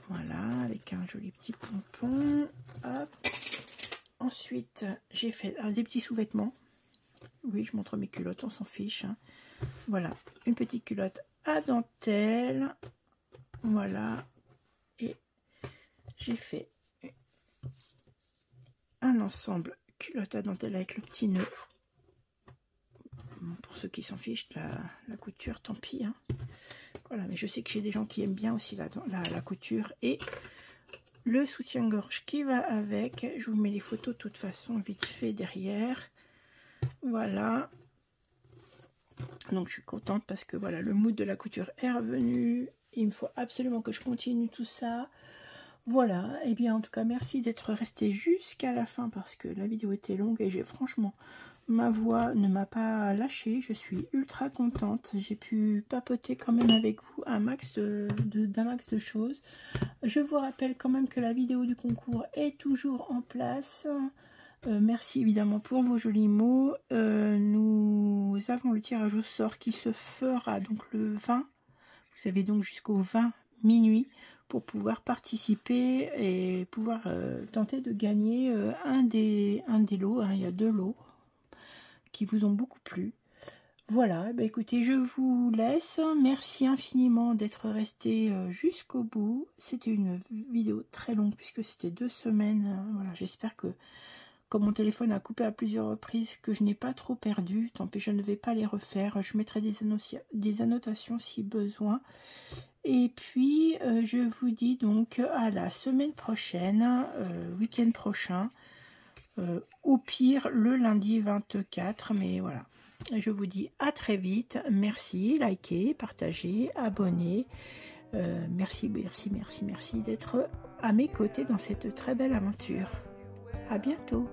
Voilà, avec un joli petit pompon. Hop. Ensuite, j'ai fait des petits sous-vêtements. Oui, je montre mes culottes, on s'en fiche. Hein. Voilà, une petite culotte à dentelle. Voilà. Et j'ai fait un ensemble culotte à dentelle avec le petit nœud. Bon, pour ceux qui s'en fichent de la couture, tant pis. Hein. Voilà, mais je sais que j'ai des gens qui aiment bien aussi la couture. Et le soutien-gorge qui va avec. Je vous mets les photos de toute façon vite fait derrière. Voilà. Donc je suis contente parce que voilà, le mood de la couture est revenu. Il me faut absolument que je continue tout ça. Voilà, et bien en tout cas merci d'être resté jusqu'à la fin parce que la vidéo était longue et j'ai franchement, ma voix ne m'a pas lâché. Je suis ultra contente. J'ai pu papoter quand même avec vous d'un max de choses. Je vous rappelle quand même que la vidéo du concours est toujours en place. Merci évidemment pour vos jolis mots. Nous avons le tirage au sort qui se fera donc le 20. Vous avez donc jusqu'au 20 minuit pour pouvoir participer et pouvoir tenter de gagner un des lots. Hein. Il y a 2 lots qui vous ont beaucoup plu. Voilà, bah écoutez, je vous laisse. Merci infiniment d'être resté jusqu'au bout. C'était une vidéo très longue puisque c'était 2 semaines. Voilà, j'espère que comme mon téléphone a coupé à plusieurs reprises, que je n'ai pas trop perdu. Tant pis, je ne vais pas les refaire. Je mettrai des annotations si besoin. Et puis, je vous dis donc à la semaine prochaine, week-end prochain. Au pire, le lundi 24. Mais voilà, je vous dis à très vite. Merci, likez, partagez, abonnez. Merci d'être à mes côtés dans cette très belle aventure. À bientôt.